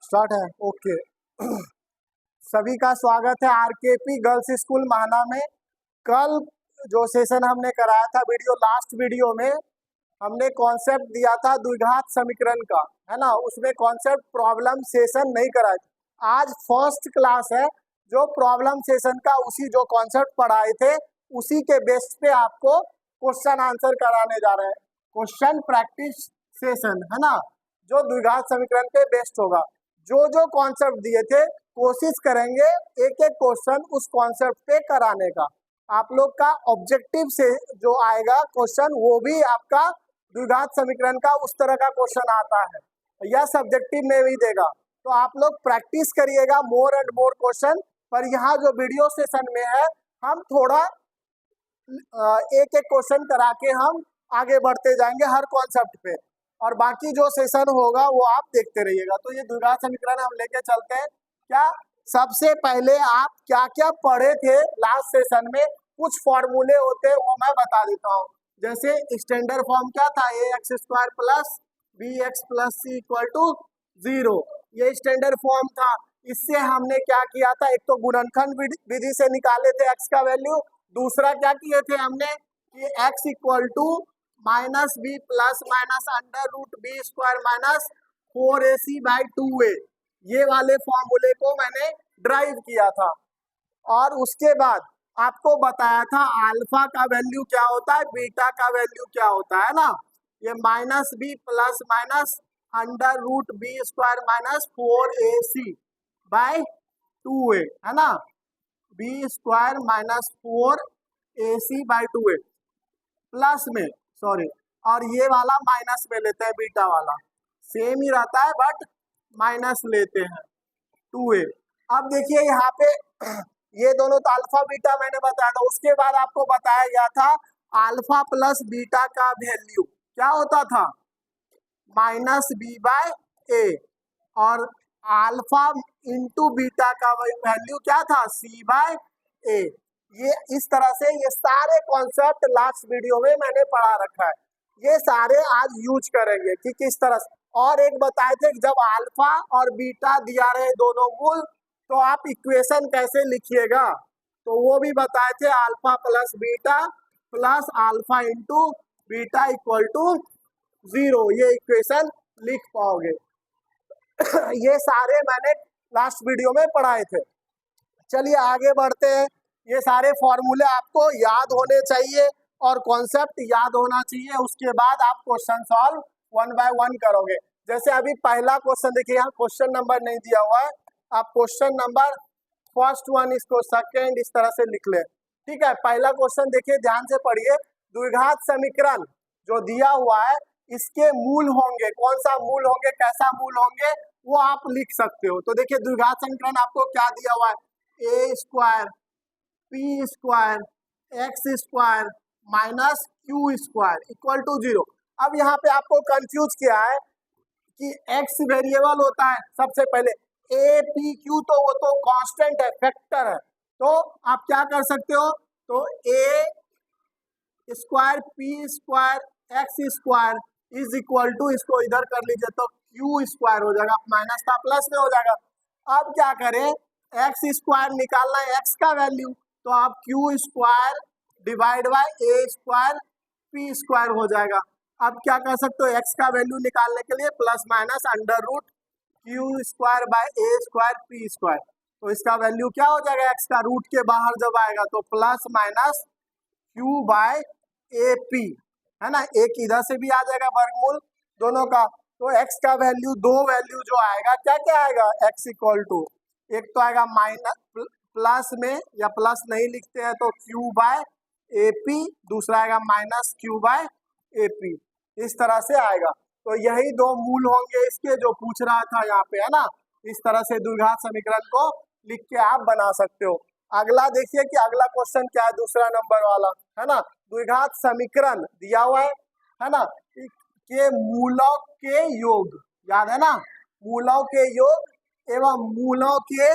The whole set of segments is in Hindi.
स्टार्ट है। ओके। सभी का स्वागत है आरकेपी गर्ल्स स्कूल महाना में। कल जो सेशन हमने कराया था लास्ट वीडियो में हमने कॉन्सेप्ट दिया था द्विघात समीकरण का, है ना। उसमें कॉन्सेप्ट प्रॉब्लम सेशन नहीं कराया था। आज फर्स्ट क्लास है जो प्रॉब्लम सेशन का उसी जो कॉन्सेप्ट पढ़ाए थे उसी के बेस पे आपको क्वेश्चन आंसर कराने जा रहे हैं। क्वेश्चन प्रैक्टिस सेशन, है ना, जो द्विघात समीकरण पे बेस्ड होगा। जो जो कॉन्सेप्ट दिए थे कोशिश करेंगे एक एक क्वेश्चन उस कॉन्सेप्ट पे कराने का। आप लोग का ऑब्जेक्टिव से जो आएगा क्वेश्चन वो भी आपका द्विघात समीकरण का उस तरह का क्वेश्चन आता है, यह सब्जेक्टिव में भी देगा। तो आप लोग प्रैक्टिस करिएगा मोर एंड मोर क्वेश्चन। पर यहाँ जो वीडियो सेशन में है हम थोड़ा एक एक क्वेश्चन करा के हम आगे बढ़ते जाएंगे हर कॉन्सेप्ट पे, और बाकी जो सेशन होगा वो आप देखते रहिएगा। तो ये द्विघात समीकरण हम लेके चलते हैं। क्या सबसे पहले आप क्या क्या पढ़े थे लास्ट सेशन में, कुछ फॉर्मूले होते हैं वो मैं बता देता हूँ। जैसे स्टैंडर्ड फॉर्म क्या था, ax² plus bx plus c equal to 0, ये स्टैंडर्ड फॉर्म था। इससे हमने क्या किया था, एक तो गुणनखंड विधि से निकाले थे x का वैल्यू, दूसरा क्या किए थे हमने कि x equal to minus b plus minus under root b square minus 4ac/2a, ये वाले फॉर्मूले को मैंने ड्राइव किया था। और उसके बाद आपको बताया था अल्फा का वैल्यू क्या होता है, बीटा का वैल्यू क्या होता है ना। ये minus b plus minus under root b square minus 4ac/2a, है ना, b square minus 4ac/2a plus में, सॉरी, और ये वाला माइनस में लेते हैं, बीटा वाला सेम ही रहता है बट माइनस लेते हैं 2a। अब देखिए यहाँ पे ये दोनों तो अल्फा बीटा मैंने बताया था। उसके बाद आपको बताया गया था अल्फा प्लस बीटा का वैल्यू क्या होता था, माइनस b/a, और अल्फा इंटू बीटा का वैल्यू क्या था, c/a। ये इस तरह से ये सारे कॉन्सेप्ट लास्ट वीडियो में मैंने पढ़ा रखा है, ये सारे आज यूज करेंगे कि किस तरह से। और एक बताए थे जब अल्फा और बीटा दिया रहे दोनों मूल तो आप इक्वेशन कैसे लिखिएगा, तो वो भी बताए थे alpha plus beta plus alpha into beta equal to 0, ये इक्वेशन लिख पाओगे। ये सारे मैंने लास्ट वीडियो में पढ़ाए थे। चलिए आगे बढ़ते हैं। ये सारे फॉर्मूले आपको याद होने चाहिए और कॉन्सेप्ट याद होना चाहिए। उसके बाद आप क्वेश्चन सॉल्व 1 बाय 1 करोगे। जैसे अभी पहला क्वेश्चन देखिए, यहाँ क्वेश्चन नंबर नहीं दिया हुआ है, आप क्वेश्चन नंबर फर्स्ट वन इसको सेकेंड इस तरह से लिख ले, ठीक है। पहला क्वेश्चन देखिए, ध्यान से पढ़िए। द्विघात समीकरण जो दिया हुआ है इसके मूल होंगे, कौन सा मूल होंगे, कैसा मूल होंगे, वो आप लिख सकते हो। तो देखिए द्विघात समीकरण आपको क्या दिया हुआ है, a² p² x² minus q² equal to 0। अब यहाँ पे आपको कंफ्यूज किया है कि x वेरिएबल होता है। सबसे पहले a p q तो वो तो कांस्टेंट है, फैक्टर है, तो आप क्या कर सकते हो, तो a² p² x² is equal to, इसको इधर कर लीजिए तो q² हो जाएगा, माइनस था प्लस में हो जाएगा। अब क्या करें, x² निकालना है, x का वैल्यू, तो आप q² divide by a² p² हो जाएगा। अब क्या कर सकते हो, x का वैल्यू निकालने के लिए plus minus under root q² by a² p², तो इसका वैल्यू क्या हो जाएगा, x का रूट के बाहर जब आएगा तो प्लस माइनस q/a p, है ना, एक इधर से भी आ जाएगा वर्गमूल दोनों का। तो x का वैल्यू, दो वैल्यू जो आएगा क्या क्या आएगा, x इक्वल टू, एक तो आएगा माइनस प्लस में, या प्लस नहीं लिखते हैं तो q/a p, दूसरा आएगा माइनस q/a p, इस तरह से आएगा। तो यही दो मूल होंगे इसके जो पूछ रहा था यहाँ पे, है ना। इस तरह से द्विघात समीकरण को लिख के आप बना सकते हो। अगला देखिए कि अगला क्वेश्चन क्या है, दूसरा नंबर वाला, है ना। द्विघात समीकरण दिया हुआ है ना, के मूलों के योग, याद है ना, मूलों के योग एवं मूलों के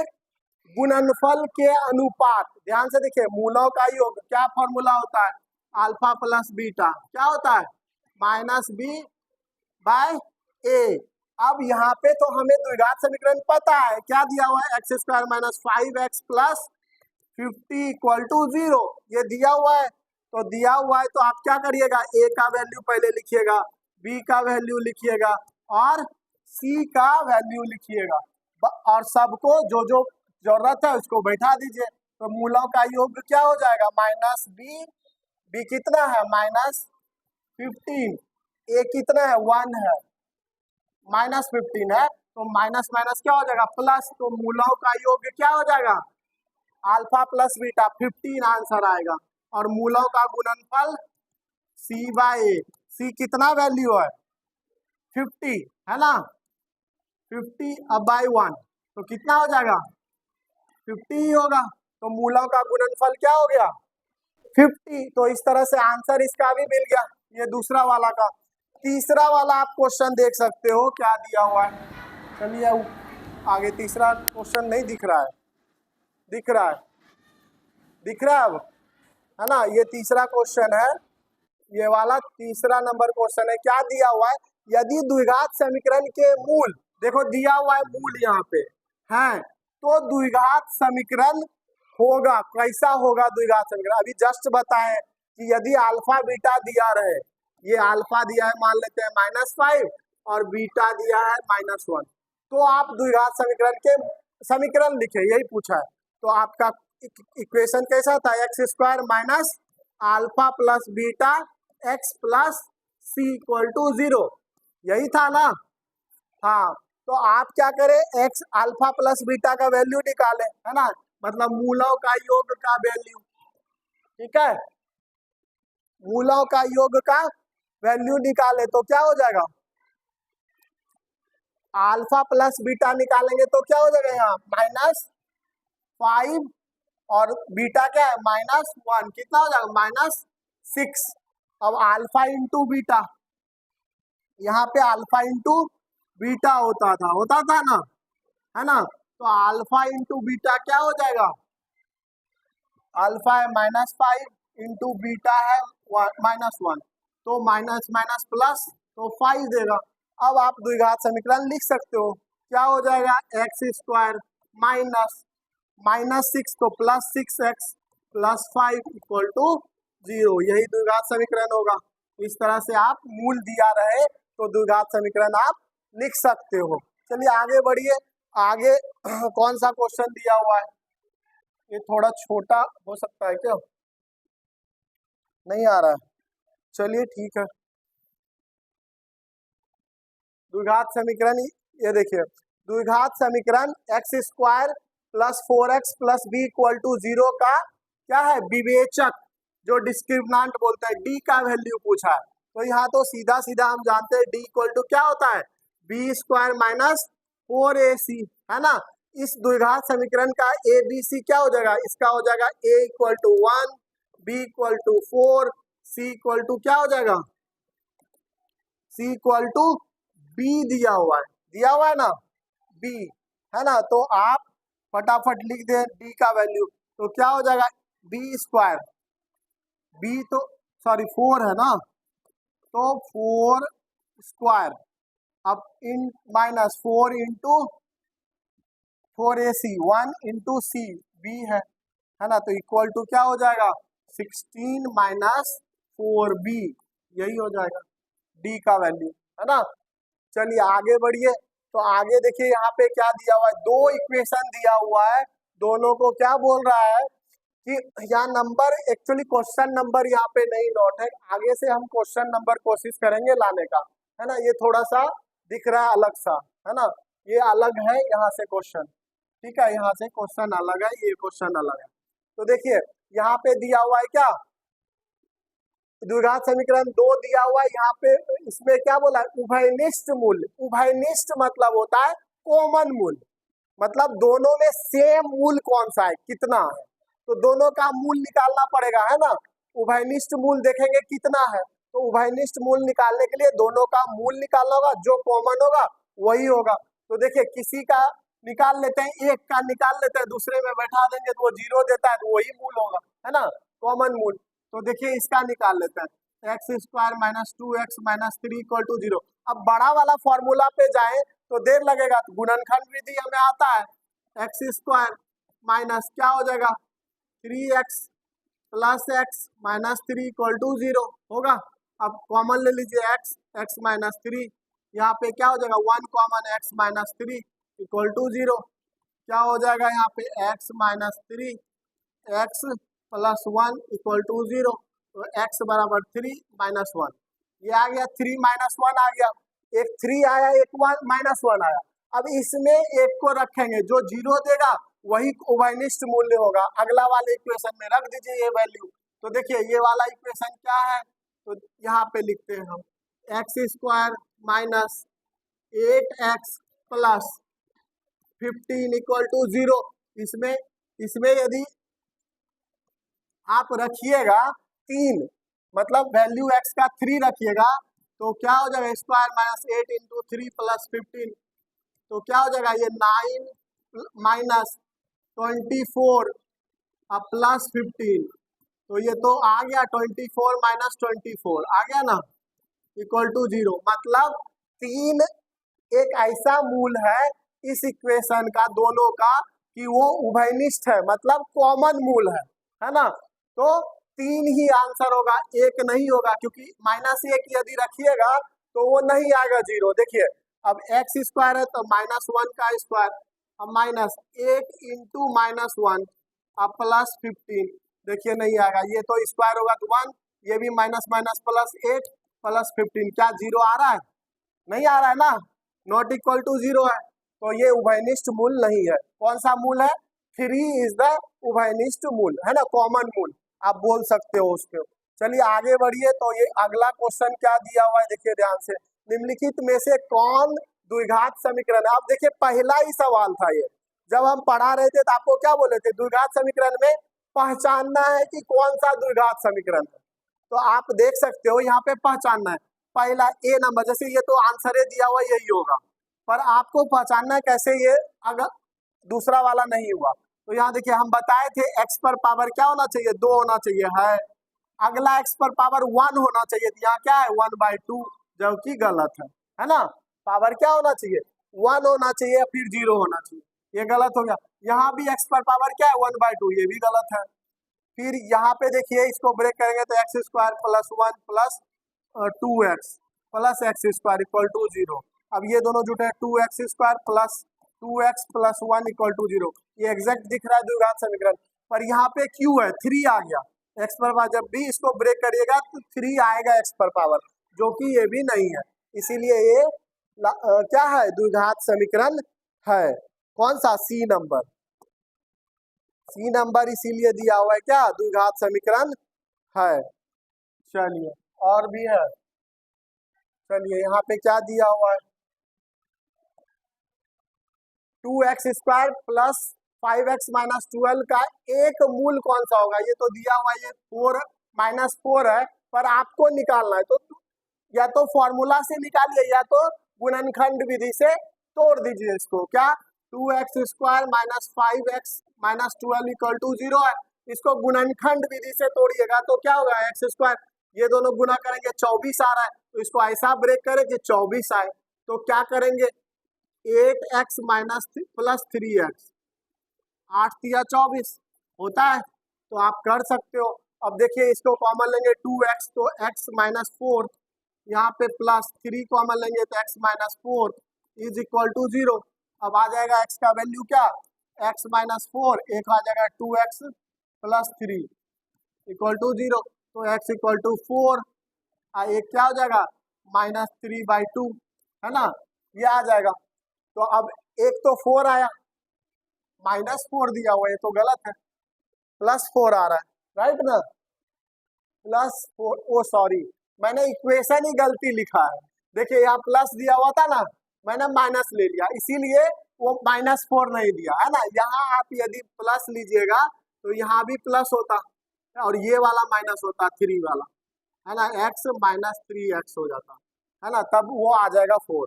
गुणनफल के अनुपात। ध्यान से देखिए, मूलों का योग क्या फॉर्मूला होता है, अल्फा प्लस बीटा क्या होता है, माइनस b/a। अब यहाँ पे तो हमें द्विघात समीकरण पता है, क्या दिया हुआ है, x square minus 5x plus 50 equal to 0, ये दिया हुआ है। तो दिया हुआ है तो आप क्या करिएगा, a का वैल्यू पहले लिखिएगा, b का वैल्यू लिखिएगा और c का वैल्यू लिखिएगा, और सबको जो जो जरूरत है उसको बैठा दीजिए। तो मूलों का योग क्या हो जाएगा, माइनस b कितना है, माइनस 15, a कितना है, 1 है, माइनस 15 है, तो माइनस माइनस क्या हो जाएगा, प्लस, तो मूलों का योग क्या हो जाएगा, अल्फा प्लस बीटा, 15 आंसर आएगा। और मूलों का गुणनफल c बाय a, c कितना वैल्यू है, 50 है ना, 50 अब बाय 1 तो कितना हो जाएगा, 50 ही होगा। तो मूलों का गुणनफल क्या हो गया, 50। तो इस तरह से आंसर इसका भी मिल गया, ये दूसरा वाला का। तीसरा वाला आप क्वेश्चन देख सकते हो क्या दिया हुआ है, चलिए आगे तीसरा क्वेश्चन नहीं दिख रहा है, दिख रहा है, दिख रहा है अब, है ना, ये तीसरा क्वेश्चन है, ये वाला तीसरा नंबर क्वेश्चन है। क्या दिया हुआ है, यदि द्विघात समीकरण के मूल, देखो दिया हुआ है मूल यहाँ पे है, तो द्विघात समीकरण होगा, कैसा होगा द्विघात समीकरण, अभी जस्ट बताएं कि यदि अल्फा बीटा दिया रहे, ये अल्फा दिया है मान लेते हैं -5 और बीटा दिया है -1, तो आप द्विघात समीकरण के समीकरण लिखे, यही पूछा है। तो आपका इक्वेशन कैसा था, x square minus alpha plus beta x plus c equal to 0, यही था ना। हाँ, तो आप क्या करें, एक्स अल्फा प्लस बीटा का वैल्यू निकालें, है ना, मतलब मूलों का योग का वैल्यू, ठीक है, मूलों का योग का वैल्यू निकाले तो क्या हो जाएगा, अल्फा प्लस बीटा निकालेंगे तो क्या हो जाएगा, यहाँ -5 और बीटा क्या है -1, कितना हो जाएगा -6। अब अल्फा इंटू बीटा, यहाँ पे अल्फा इंटू बीटा होता था ना, है ना, तो अल्फा इंटू बीटा क्या हो जाएगा, अल्फा है -5 इंटू बीटा है -1, तो माइनस माइनस प्लस तो 5 देगा। अब आप द्विघात समीकरण लिख सकते हो, क्या हो जाएगा, एक्स स्क्वायर माइनस 6 तो +6x प्लस 5 इक्वल टू 0, यही द्विघात समीकरण होगा। इस तरह से आप मूल दिया रहे तो द्विघात समीकरण आप लिख सकते हो। चलिए आगे बढ़िए, आगे कौन सा क्वेश्चन दिया हुआ है, ये थोड़ा छोटा हो सकता है क्या, नहीं आ रहा है, चलिए ठीक है। द्विघात समीकरण, ये देखिए द्विघात समीकरण x square plus 4x plus b equal to 0 का क्या है, विवेचक, जो डिस्क्रिमिनेंट बोलते हैं, डी का वैल्यू पूछा है। तो यहाँ तो सीधा सीधा हम जानते हैं डी इक्वल टू क्या होता है, बी स्क्वायर माइनस 4ac, है ना। इस द्विघात समीकरण का ए बी सी क्या हो जाएगा, इसका हो जाएगा a equal to 1, b equal to 4, c equal to क्या हो जाएगा, सी इक्वल टू बी दिया हुआ है ना, बी, है ना। तो आप फटाफट लिख दें डी का वैल्यू, तो क्या हो जाएगा, बी स्क्वायर, बी तो सॉरी 4 है ना, तो 4 स्क्वायर, अब इन -4 into 4ac 1 into c b है ना, तो इक्वल टू क्या हो जाएगा, 16 माइनस 4b, यही हो जाएगा डी का वैल्यू, है ना। चलिए आगे बढ़िए, तो आगे देखिए यहाँ पे क्या दिया हुआ है, दो इक्वेशन दिया हुआ है, दोनों को क्या बोल रहा है कि यहाँ नंबर, एक्चुअली क्वेश्चन नंबर यहाँ पे नहीं नोट है, आगे से हम क्वेश्चन नंबर कोशिश करेंगे लाने का, है ना। ये थोड़ा सा दिख रहा है अलग सा, है ना, ये अलग है यहाँ से क्वेश्चन, ठीक है, यहाँ से क्वेश्चन अलग है, ये क्वेश्चन अलग है। तो देखिए यहाँ पे दिया हुआ है क्या, द्विघात समीकरण 2 दिया हुआ है, यहाँ पे इसमें क्या बोला है, उभयनिष्ठ मूल्य, उभयनिष्ठ मतलब होता है कॉमन मूल्य, मतलब दोनों में सेम मूल्य कौन सा है, कितना है, तो दोनों का मूल्य निकालना पड़ेगा, है ना। उभयनिष्ठ मूल्य देखेंगे कितना है, तो उभयनिष्ठ मूल्य निकालने के लिए दोनों का मूल्य निकालना होगा, जो कॉमन होगा वही होगा। तो देखिए किसी का निकाल लेते हैं, एक का निकाल लेते हैं, दूसरे में बैठा देंगे तो वो 0 देता है, तो वही मूल्य होगा, है ना, कॉमन मूल्य। तो देखिए इसका निकाल लेते हैं, x square minus 2x minus 3 equal to 0, अब बड़ा वाला फॉर्मूला पे जाए तो देर लगेगा, तो गुणनखंड विधि हमें आता है, एक्स स्क्वायर माइनस क्या हो जाएगा 3x plus x minus 3 equal to 0 होगा। अब कॉमन ले लीजिए x, x माइनस 3, यहाँ पे क्या हो जाएगा 1 common x minus 3 equal to 0, क्या हो जाएगा यहाँ पे x minus 3 x plus 1 equal to 0, तो x बराबर 3 माइनस 1, ये आ गया 3 माइनस 1 आ गया, एक 3 आया एक 1 माइनस 1 आया। अब इसमें एक को रखेंगे, जो 0 देगा वही उभयनिष्ठ मूल्य होगा, अगला वाले इक्वेशन में रख दीजिए ये वैल्यू। तो देखिए ये वाला इक्वेशन क्या है, तो यहाँ पे लिखते हैं हम x square minus 8x plus 15 equal to 0। इसमें यदि आप रखिएगा 3, मतलब वैल्यू x का 3 रखिएगा, तो क्या हो जाएगा स्क्वायर माइनस 8 इंटू 3 प्लस 15, तो क्या हो जाएगा ये 9 माइनस 24 प्लस 15, तो ये तो आ गया 24 माइनस 24 आ गया ना इक्वल टू 0। मतलब 3 एक ऐसा मूल है इस इक्वेशन का दोनों का कि वो उभयनिष्ठ है, मतलब कॉमन मूल है ना। तो 3 ही आंसर होगा, एक नहीं होगा, क्योंकि माइनस 1 यदि रखिएगा तो वो नहीं आएगा 0। देखिए अब एक्स स्क्वायर है तो माइनस 1 का स्क्वायर, अब माइनस 8 इंटू माइनस 1 अब प्लस 15, देखिए नहीं आएगा, ये तो स्क्वायर होगा तो 1, ये भी माइनस माइनस प्लस 8 प्लस 15, क्या 0 आ रहा है? नहीं आ रहा है ना, नॉट इक्वल टू 0 है, तो ये उभयनिष्ठ मूल नहीं है। कौन सा मूल है? 3 इज द उभयनिष्ठ मूल, है ना, कॉमन मूल आप बोल सकते हो उसको। चलिए आगे बढ़िए, तो ये अगला क्वेश्चन क्या दिया हुआ है देखिए ध्यान से, निम्नलिखित में से कौन द्विघात समीकरण है। अब देखिए पहला ही सवाल था ये, जब हम पढ़ा रहे थे तो आपको क्या बोले थे, द्विघात समीकरण में पहचानना है कि कौन सा द्विघात समीकरण है। तो आप देख सकते हो यहाँ पे पहचानना है, पहला ए नंबर, जैसे ये तो आंसर है दिया हुआ यही होगा, पर आपको पहचानना है कैसे ये अगर दूसरा वाला नहीं हुआ। तो यहाँ देखिए हम बताए थे x पर पावर क्या होना चाहिए, 2 होना चाहिए है, अगला x पर पावर 1 होना चाहिए, यहाँ क्या है 1/2, जबकि गलत है ना, पावर क्या होना चाहिए 1 होना चाहिए फिर 0 होना चाहिए, ये गलत हो गया। यहाँ भी x पर पावर क्या है 1/2, ये भी गलत है। फिर यहाँ पे देखिए इसको ब्रेक करेंगे तो x square plus 1 plus 2x plus x square equal to 0, अब ये दोनों जुटे 2x square plus 2x plus 1 equal to 0, ये एग्जैक्ट दिख रहा है द्विघात समीकरण। पर यहाँ पे क्यू है 3 आ गया x पर पावर, जब भी इसको ब्रेक करिएगा तो 3 आएगा x पर पावर, जो कि ये भी नहीं है, इसीलिए ये क्या है द्विघात समीकरण है। कौन सा? सी नंबर, सी नंबर इसीलिए दिया हुआ है क्या द्विघात समीकरण है। चलिए और भी है, चलिए यहाँ पे क्या दिया हुआ है 2x square plus 5x minus 12 का एक मूल कौन सा होगा, ये तो दिया हुआ है, ये 4 माइनस 4 है, पर आपको निकालना है तो या तो फॉर्मूला से निकालिए या तो गुणनखंड विधि से तोड़ दीजिए इसको। क्या 2x square minus 5x minus 12 equal to 0 है, इसको गुणनखंड विधि से तोड़िएगा तो क्या होगा एक्स स्क्वायर, ये दोनों गुना करेंगे 24 आ रहा है, तो इसको ऐसा ब्रेक करें कि 24 आए, तो क्या करेंगे 8x माइनस प्लस 3x, 8 या 24 होता है, तो आप कर सकते हो। अब देखिए इसको कॉमन लेंगे 2x, तो x माइनस 4, यहाँ पे प्लस 3 कॉमन लेंगे तो x minus 4 is equal to 0। अब आ जाएगा x का वैल्यू क्या, x माइनस 4, एक आ जाएगा 2x प्लस 3 इक्वल टू 0, तो x इक्वल टू 4, एक क्या हो जाएगा माइनस 3/2, है ना, ये आ जाएगा। तो अब एक तो 4 आया, माइनस 4 दिया हुआ है तो गलत है, प्लस 4 आ रहा है, राइट ना, प्लस 4, ओ सॉरी मैंने इक्वेशन ही गलती लिखा है, देखिए यहाँ प्लस दिया हुआ था ना, मैंने माइनस ले लिया, इसीलिए वो माइनस 4 नहीं दिया है ना। यहाँ आप यदि प्लस लीजिएगा तो यहाँ भी प्लस होता और ये वाला माइनस होता 3 वाला, है ना, x माइनस 3x हो जाता है ना, तब वो आ जाएगा 4।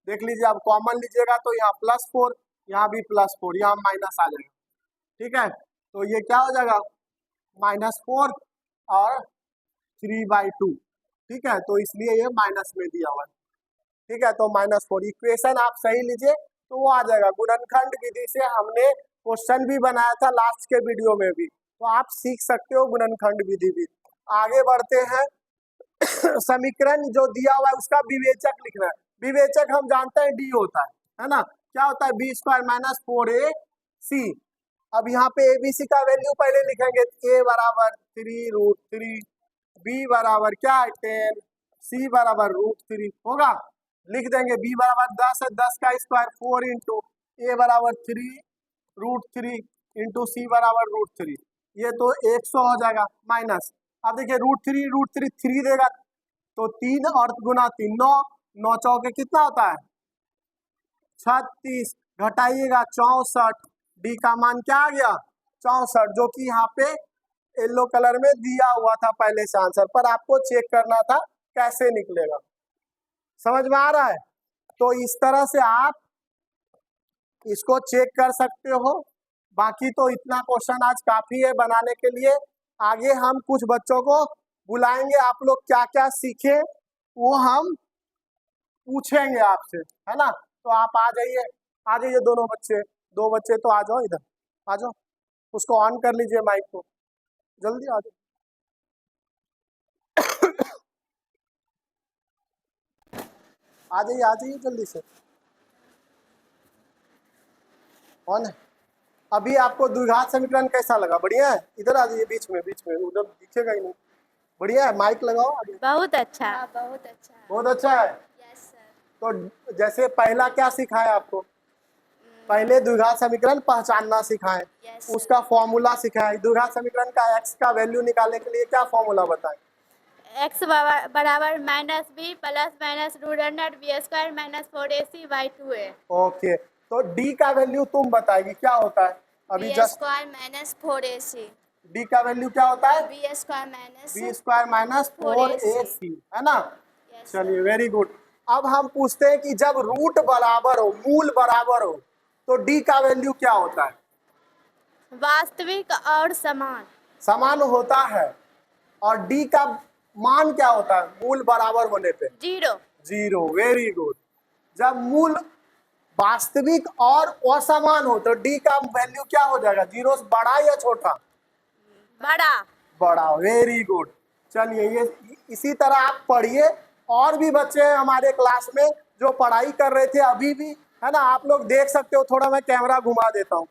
देख लीजिए अब कॉमन लीजिएगा तो यहाँ प्लस 4, यहाँ भी प्लस 4, यहाँ माइनस आ जाएगा, ठीक है, तो ये क्या हो जाएगा माइनस 4 और 3/2, ठीक है, तो इसलिए ये माइनस में दिया हुआ है, ठीक है, तो -4 इक्वेशन आप सही लीजिए तो वो आ जाएगा। गुणनखंड विधि से हमने क्वेश्चन भी बनाया था लास्ट के वीडियो में भी, तो आप सीख सकते हो गुणनखंड विधि भी। आगे बढ़ते हैं समीकरण जो दिया हुआ है उसका विवेचक लिखना है। विवेचक हम जानते हैं डी होता है ना, क्या होता है b² - 4ac। अब यहाँ पे abc का वैल्यू पहले लिखेंगे, a बराबर 3√3, b बराबर क्या है 10, c बराबर √3 होगा। लिख देंगे b बराबर 10 है, 10 का स्क्वायर 4 इंटू a बराबर 3√3 इंटू c बराबर √3, ये तो 100 हो जाएगा माइनस। अब देखिए √3 3 देगा तो 3 और गुना 3 9, 9 चौके कितना होता है 36, घटाइएगा 64, डी का मान क्या आ गया 64, जो कि यहाँ पे येलो कलर में दिया हुआ था पहले से आंसर, पर आपको चेक करना था कैसे निकलेगा। समझ में आ रहा है? तो इस तरह से आप इसको चेक कर सकते हो। बाकी तो इतना क्वेश्चन आज काफी है बनाने के लिए। आगे हम कुछ बच्चों को बुलाएंगे, आप लोग क्या क्या सीखे वो हम पूछेंगे आपसे, है ना। तो आप आ जाइए दोनों बच्चे, 2 बच्चे तो आ जाओ, इधर आ जाओ, उसको ऑन कर लीजिए माइक को, जल्दी आ जाओ। आ जाइए जल्दी से, कौन है? अभी आपको द्विघात समीकरण कैसा लगा? बढ़िया है? इधर आ जाइए बीच में, उधर दिखेगा ही नहीं। बढ़िया है, माइक लगाओ आगे। बहुत अच्छा, बहुत अच्छा, बहुत अच्छा है। Yes sir. तो जैसे पहला क्या सिखाया आपको? पहले द्विघात समीकरण पहचानना सिखाएं, यस उसका फॉर्मूला सिखाएं। द्विघात समीकरण का x का वैल्यू निकालने के लिए क्या फॉर्मूला बताएं? x बराबर -b plus -√b² - 4ac/2a। Okay, तो d का वैल्यू तुम बताएगी क्या होता है? अभी b² जस्ट - 4ac, d का वैल्यू क्या होता है? b² b² - 4ac, है ना। यस चलिए वेरी गुड। अब हम पूछते हैं कि जब रूट बराबर हो, मूल बराबर हो, तो d का वैल्यू क्या होता है? वास्तविक और समान, समान होता है। और d का मान क्या होता है मूल बराबर होने पे? 0। Very good. जब मूल वास्तविक और असमान हो तो d का वैल्यू क्या हो जाएगा? 0 से बड़ा या छोटा? बड़ा। Very good. चलिए ये इसी तरह आप पढ़िए। और भी बच्चे हैं हमारे क्लास में जो पढ़ाई कर रहे थे अभी भी, है ना, आप लोग देख सकते हो। थोड़ा मैं कैमरा घुमा देता हूँ,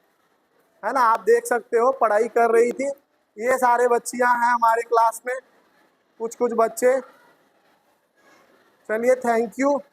है ना, आप देख सकते हो पढ़ाई कर रही थी। ये सारे बच्चियां हैं हमारे क्लास में, कुछ बच्चे। चलिए थैंक यू।